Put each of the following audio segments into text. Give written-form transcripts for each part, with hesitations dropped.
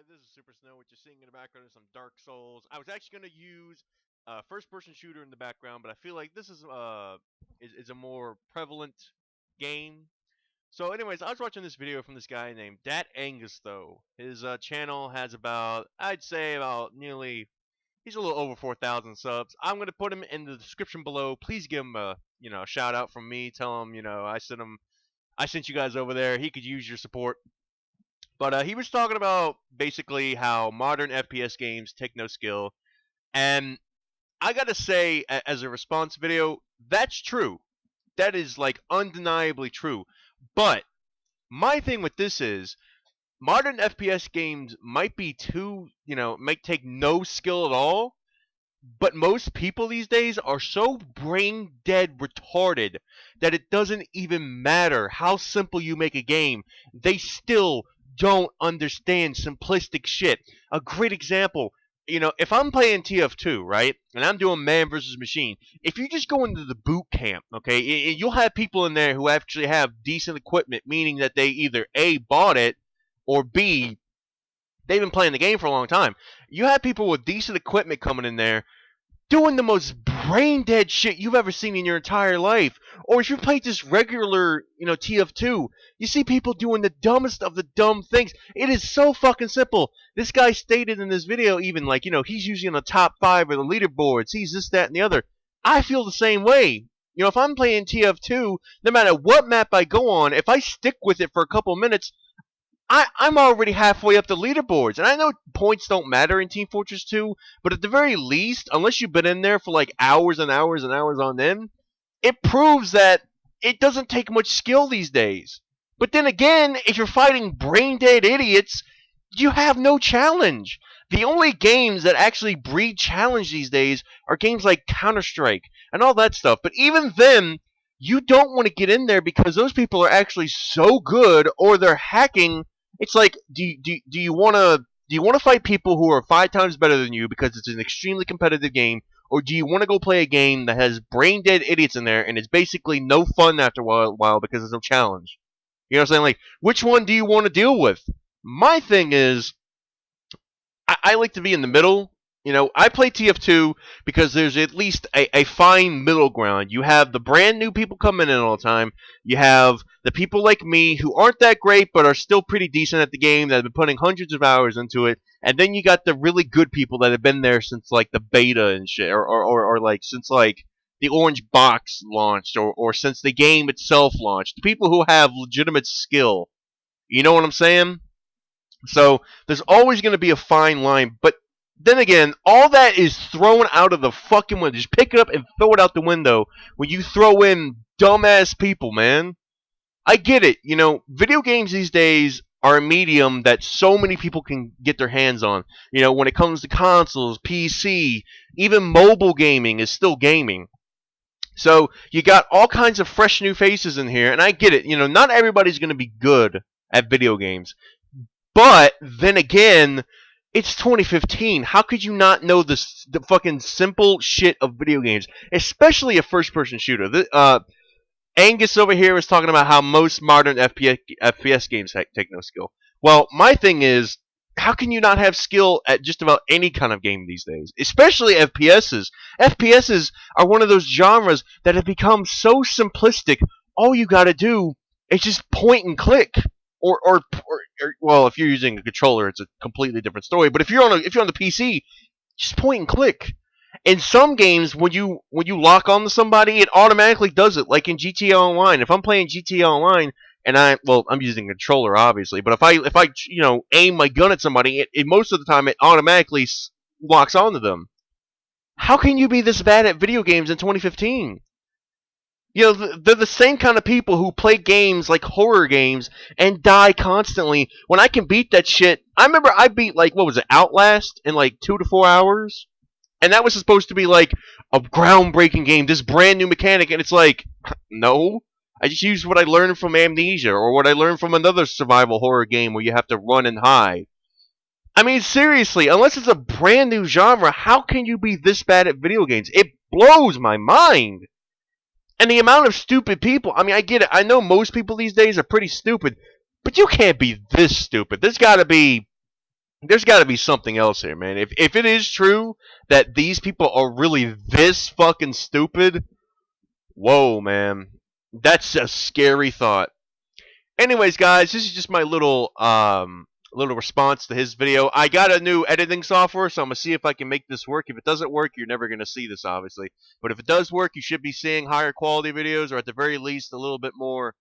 this is Super Snow. What you're seeing in the background is some Dark Souls. I was actually going to use first-person shooter in the background, but I feel like this is a more prevalent game. So, anyways, I was watching this video from this guy named Dat Angus. Though his channel has about, I'd say, about nearly, he's a little over 4,000 subs. I'm going to put him in the description below. Please give him a shout out from me. Tell him I sent you guys over there. He could use your support. But he was talking about basically how modern FPS games take no skill, and I gotta say, as a response video, that's true. That is like undeniably true. But my thing with this is, modern FPS games might be might take no skill at all, but most people these days are so brain dead retarded that it doesn't even matter how simple you make a game. They still don't understand simplistic shit. A great example, if I'm playing TF2, right, and I'm doing man versus machine, if you just go into the boot camp, okay, you'll have people in there who actually have decent equipment, meaning that they either A, bought it, or B, they've been playing the game for a long time. You have people with decent equipment coming in there doing the most brain dead shit you've ever seen in your entire life. Or if you play just regular, TF2, you see people doing the dumbest of the dumb things. It is so fucking simple. This guy stated in this video, even like, he's usually in the top 5 of the leaderboards. He's this, that, and the other. I feel the same way. If I'm playing TF2, no matter what map I go on, if I stick with it for a couple minutes, I'm already halfway up the leaderboards. And I know points don't matter in Team Fortress 2, but at the very least, unless you've been in there for like hours and hours and hours on end, it proves that it doesn't take much skill these days. But then again, if you're fighting brain dead idiots, you have no challenge. The only games that actually breed challenge these days are games like Counter-Strike and all that stuff. But even then, you don't want to get in there because those people are actually so good, or they're hacking. It's like, do you want to fight people who are 5 times better than you because it's an extremely competitive game, or do you want to go play a game that has brain dead idiots in there and it's basically no fun after a while because there's no challenge? You know what I'm saying? Like, which one do you want to deal with? My thing is, I like to be in the middle. I play TF2 because there's at least a fine middle ground. You have the brand new people coming in all the time. You have the people like me who aren't that great but are still pretty decent at the game that have been putting hundreds of hours into it. And then you got the really good people that have been there since like the beta and shit, or like since like the orange box launched, or since the game itself launched. The people who have legitimate skill. You know what I'm saying? So there's always going to be a fine line, but then again, all that is thrown out of the fucking window. Just pick it up and throw it out the window when you throw in dumbass people, man. I get it. Video games these days are a medium that so many people can get their hands on. When it comes to consoles, PC, even mobile gaming is still gaming. So you got all kinds of fresh new faces in here, and I get it. Not everybody's going to be good at video games. But then again, it's 2015. How could you not know the fucking simple shit of video games, especially a first-person shooter? Angus over here is talking about how most modern FPS games take no skill. Well, my thing is, how can you not have skill at just about any kind of game these days? Especially FPSs. FPSs are one of those genres that have become so simplistic. All you gotta do is just point and click. Or well, if you're using a controller, it's a completely different story. But if you're on the PC, just point and click. In some games, when you lock onto somebody, it automatically does it. Like in GTA Online, if I'm playing GTA Online and I'm using a controller obviously, but if I aim my gun at somebody, it most of the time it automatically locks onto them. How can you be this bad at video games in 2015? They're the same kind of people who play games like horror games and die constantly. When I can beat that shit, I remember I beat, like, what was it, Outlast in like 2 to 4 hours? And that was supposed to be like a groundbreaking game, this brand new mechanic, and it's like, no. I just used what I learned from Amnesia, or what I learned from another survival horror game where you have to run and hide. I mean, seriously, unless it's a brand new genre, how can you be this bad at video games? It blows my mind. And the amount of stupid people, I mean, I get it. I know most people these days are pretty stupid, but you can't be this stupid. There's got to be There's got to be something else here, man. If it is true that these people are really this fucking stupid, whoa, man, that's a scary thought. Anyways, guys, this is just my little response to his video. I got a new editing software, so I'm gonna see if I can make this work. If it doesn't work, you're never gonna see this, obviously. But if it does work, you should be seeing higher quality videos, or at the very least, a little bit more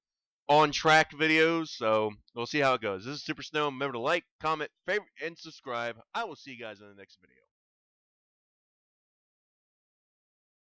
on track videos. So we'll see how it goes. This is Super Snow. Remember to like, comment, favorite, and subscribe. I will see you guys in the next video.